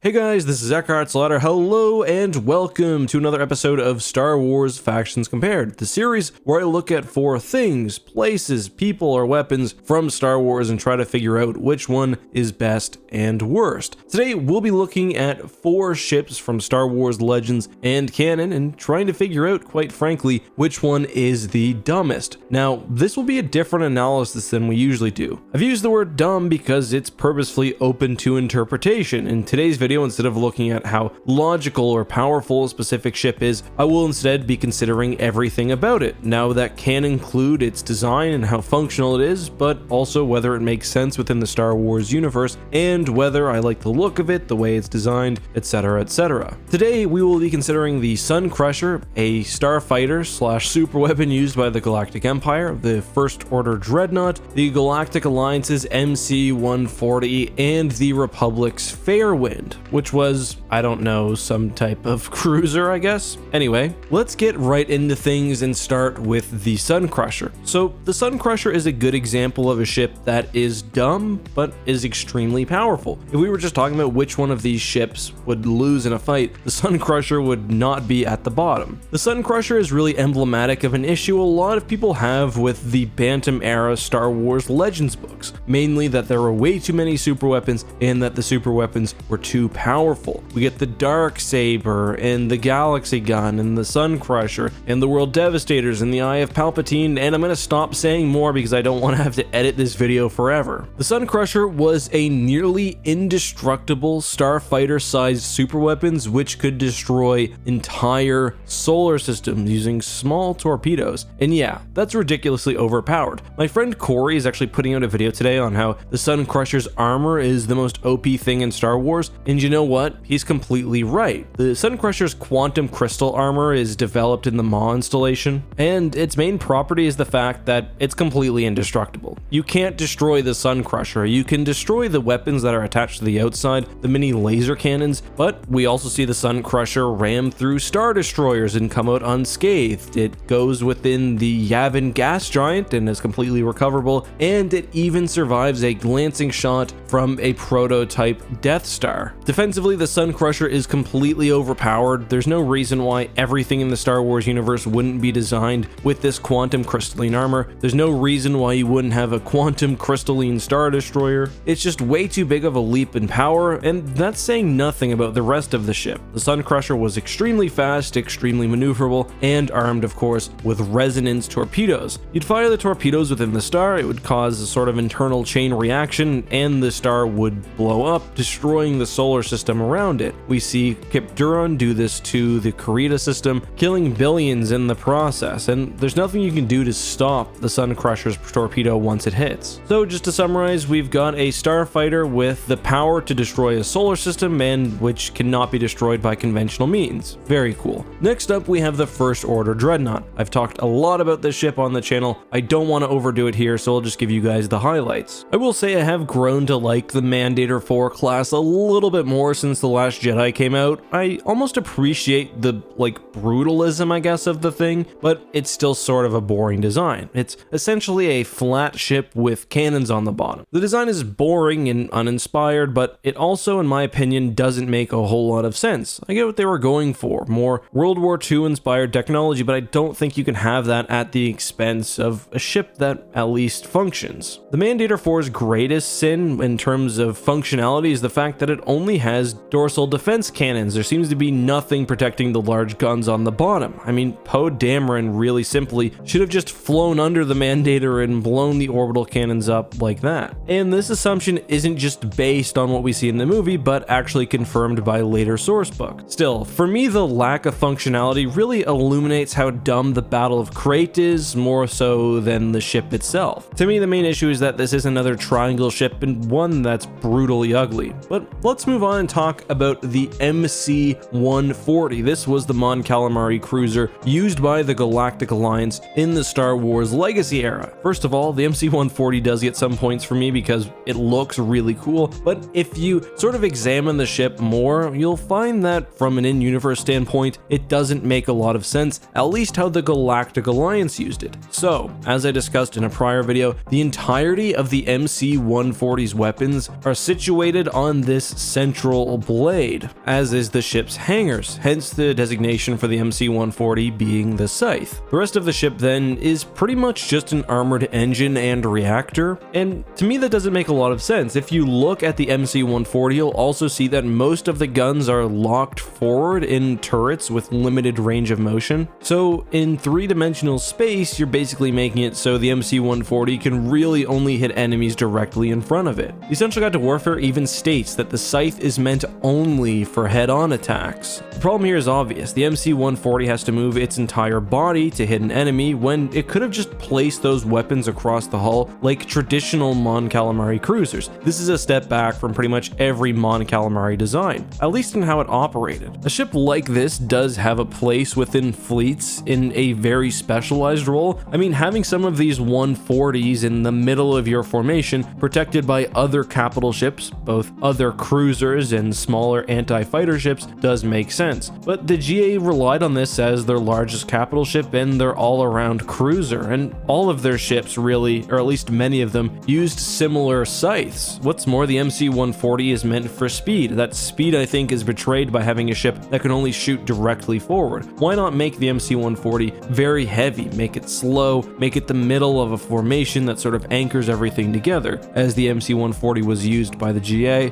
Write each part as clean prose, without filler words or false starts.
Hey guys, this is EckhartsLadder. Hello and welcome to another episode of Star Wars Factions Compared, the series where I look at 4 things, places, people, or weapons from Star Wars and try to figure out which one is best and worst. Today we'll be looking at 4 ships from Star Wars Legends and canon and trying to figure out, quite frankly, which one is the dumbest. Now, this will be a different analysis than we usually do. I've used the word dumb because it's purposefully open to interpretation. In today's video, instead of looking at how logical or powerful a specific ship is, I will instead be considering everything about it. Now, that can include its design and how functional it is, but also whether it makes sense within the Star Wars universe and whether I like the look of it, the way it's designed, etc, etc. Today we will be considering the Suncrusher, a starfighter slash superweapon used by the Galactic Empire, the First Order Dreadnought, the Galactic Alliance's MC-140, and the Republic's Fairwind, which was, I don't know, some type of cruiser, I guess. Anyway, let's get right into things and start with the Suncrusher. So the Suncrusher is a good example of a ship that is dumb, but is extremely powerful. If we were just talking about which one of these ships would lose in a fight, the Suncrusher would not be at the bottom. The Suncrusher is really emblematic of an issue a lot of people have with the Bantam era Star Wars Legends books, mainly that there were way too many super weapons and that the super weapons were too powerful. We get the Darksaber and the Galaxy Gun and the Suncrusher and the World Devastators and the Eye of Palpatine, and I'm gonna stop saying more because I don't want to have to edit this video forever. The Suncrusher was a nearly indestructible starfighter-sized superweapons which could destroy entire solar systems using small torpedoes. And yeah, that's ridiculously overpowered. My friend Corey is actually putting out a video today on how the Suncrusher's armor is the most OP thing in Star Wars, and you know what? He's completely right. The Suncrusher's quantum crystal armor is developed in the Maw installation, and its main property is the fact that it's completely indestructible. You can't destroy the Suncrusher. You can destroy the weapons that are attached to the outside, the mini laser cannons, but we also see the Suncrusher ram through Star Destroyers and come out unscathed. It goes within the Yavin gas giant and is completely recoverable, and it even survives a glancing shot from a prototype Death Star. Defensively, the Suncrusher is completely overpowered. There's no reason why everything in the Star Wars universe wouldn't be designed with this quantum crystalline armor. There's no reason why you wouldn't have a quantum crystalline Star Destroyer. It's just way too big of a leap in power, and that's saying nothing about the rest of the ship. The Suncrusher was extremely fast, extremely maneuverable, and armed, of course, with resonance torpedoes. You'd fire the torpedoes within the star, it would cause a sort of internal chain reaction, and the star would blow up, destroying the solar system around it. We see Kip Duron do this to the Karita system, killing billions in the process, and there's nothing you can do to stop the Suncrusher's torpedo once it hits. So just to summarize, we've got a starfighter with the power to destroy a solar system and which cannot be destroyed by conventional means. Very cool. Next up, we have the First Order Dreadnought. I've talked a lot about this ship on the channel. I don't want to overdo it here, so I'll just give you guys the highlights. I will say I have grown to like the Mandator 4 class a little bit more since The Last Jedi came out. I almost appreciate the brutalism, I guess, of the thing, but it's still sort of a boring design. It's essentially a flat ship with cannons on the bottom. The design is boring and uninspired, but it also, in my opinion, doesn't make a whole lot of sense. I get what they were going for, more World War II inspired technology, but I don't think you can have that at the expense of a ship that at least functions. The Mandator 4's greatest sin in terms of functionality is the fact that it only has dorsal defense cannons. There seems to be nothing protecting the large guns on the bottom. I mean, Poe Dameron really simply should have just flown under the Mandator and blown the orbital cannons up like that. And this assumption isn't just based on what we see in the movie, but actually confirmed by later sourcebook. Still, for me, the lack of functionality really illuminates how dumb the Battle of Crate is, more so than the ship itself. To me, the main issue is that this is another triangle ship and one that's brutally ugly. But let's move on and talk about the MC-140. This was the Mon Calamari cruiser used by the Galactic Alliance in the Star Wars Legacy era. First of all, the MC-140 does get some points sense for me because it looks really cool, but if you sort of examine the ship more, you'll find that from an in-universe standpoint, it doesn't make a lot of sense, at least how the Galactic Alliance used it. So, as I discussed in a prior video, the entirety of the MC-140's weapons are situated on this central blade, as is the ship's hangars, hence the designation for the MC-140 being the Scythe. The rest of the ship then is pretty much just an armored engine and reactor, and to me that doesn't make a lot of sense. If you look at the MC-140, you'll also see that most of the guns are locked forward in turrets with limited range of motion. So in three-dimensional space, you're basically making it so the MC-140 can really only hit enemies directly in front of it. The Essential Guide to Warfare even states that the Scythe is meant only for head-on attacks. The problem here is obvious. The MC-140 has to move its entire body to hit an enemy when it could have just placed those weapons across the hull like traditional Mon Calamari cruisers. This is a step back from pretty much every Mon Calamari design, at least in how it operated. A ship like this does have a place within fleets in a very specialized role. I mean, having some of these 140s in the middle of your formation, protected by other capital ships, both other cruisers and smaller anti-fighter ships, does make sense. But the GA relied on this as their largest capital ship and their all-around cruiser, and all of their ships really, or at least many of them, used similar scythes. What's more, the MC-140 is meant for speed. That speed, I think, is betrayed by having a ship that can only shoot directly forward. Why not make the MC-140 very heavy, make it slow, make it the middle of a formation that sort of anchors everything together, as the MC-140 was used by the GA?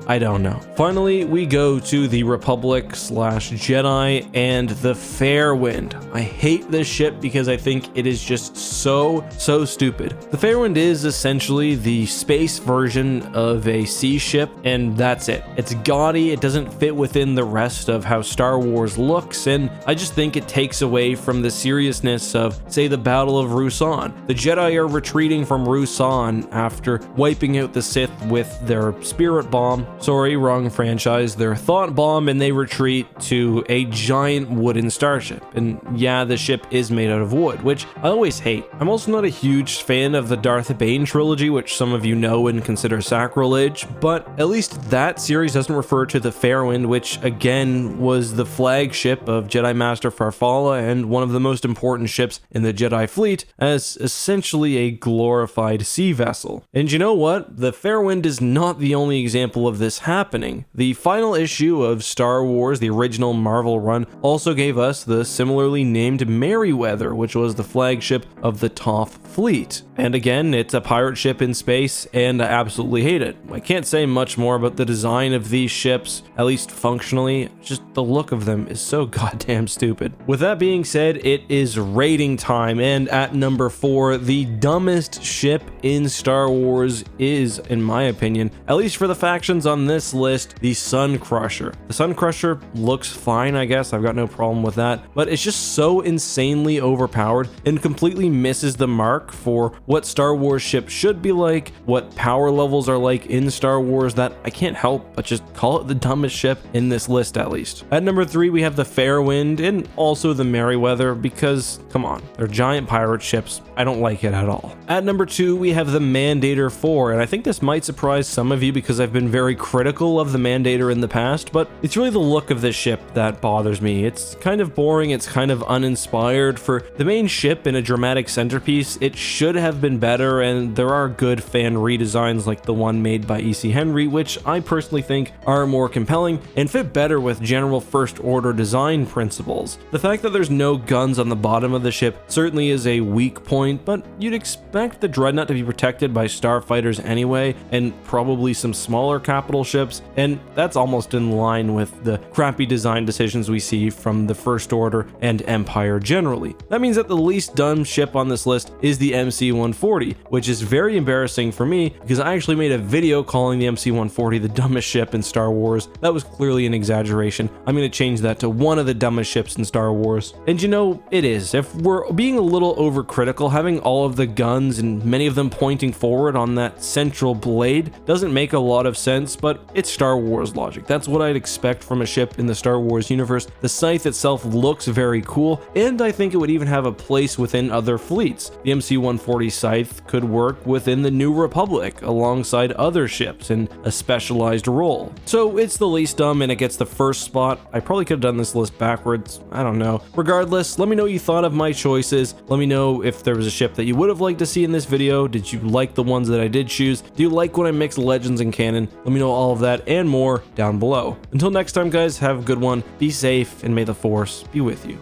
I don't know. Finally, we go to the Republic/Jedi and the Fairwind. I hate this ship because I think it is just so stupid. The Fairwind is essentially the space version of a sea ship, and that's it. It's gaudy, it doesn't fit within the rest of how Star Wars looks, and I just think it takes away from the seriousness of, say, the Battle of Ruusan. The Jedi are retreating from Ruusan after wiping out the Sith with their Spirit Bomb. Sorry, wrong franchise. Their Thought Bomb, and they retreat to a giant wooden starship. And yeah, the ship is made out of wood, which I always hate. I'm also not a huge fan of the Darth Bane trilogy, which some of you know and consider sacrilege, but at least that series doesn't refer to the Fairwind, which again was the flagship of Jedi Master Farfalla and one of the most important ships in the Jedi fleet, as essentially a glorified sea vessel. And you know what? The Fairwind is not the only example of this happening. The final issue of Star Wars, the original Marvel run, also gave us the similarly named Merryweather, which was the flagship of the Toph fleet. And again, it's a pirate ship in space, and I absolutely hate it. I can't say much more about the design of these ships, at least functionally. Just the look of them is so goddamn stupid. With that being said, it is rating time, and at number 4, the dumbest ship in Star Wars is, in my opinion, at least for the factions on this list, the Suncrusher. The Suncrusher looks fine, I guess. I've got no problem with that, but it's just so insanely overpowered and completely misses the mark for what Star Wars ships should be like, what power levels are like in Star Wars, that I can't help but just call it the dumbest ship in this list, at least. At number 3, we have the Fairwind and also the Merryweather because, come on, they're giant pirate ships. I don't like it at all. At number 2, we have the Mandator 4, and I think this might surprise some of you because I've been very critical of the Mandator in the past, but it's really the look of this ship that bothers me. It's kind of boring, it's kind of uninspired. For the main ship in a dramatic centerpiece, it should have been better, and there are good fan redesigns like the one made by E.C. Henry, which I personally think are more compelling and fit better with general First Order design principles. The fact that there's no guns on the bottom of the ship certainly is a weak point, but you'd expect the Dreadnought to be protected by starfighters anyway, and probably some smaller capital ships, and that's almost in line with the crappy design decisions we see from the First Order and Empire generally. That means that the least dumb ship on this list is the MC-140, which is very embarrassing for me because I actually made a video calling the MC-140 the dumbest ship in Star Wars. That was clearly an exaggeration. I'm going to change that to one of the dumbest ships in Star Wars. And you know, it is. If we're being a little overcritical, having all of the guns and many of them pointing forward on that central blade doesn't make a lot of sense, but it's Star Wars logic. That's what I'd expect from a ship in the Star Wars universe. The Scythe itself looks very cool, and I think it would even have a place within other fleets. The MC-140 Scythe could work with within the New Republic alongside other ships in a specialized role. So it's the least dumb and it gets the first spot. I probably could have done this list backwards, I don't know. Regardless, let me know what you thought of my choices. Let me know if there was a ship that you would have liked to see in this video. Did you like the ones that I did choose? Do you like when I mix legends and canon? Let me know all of that and more down below. Until next time guys, have a good one, be safe, and may the Force be with you.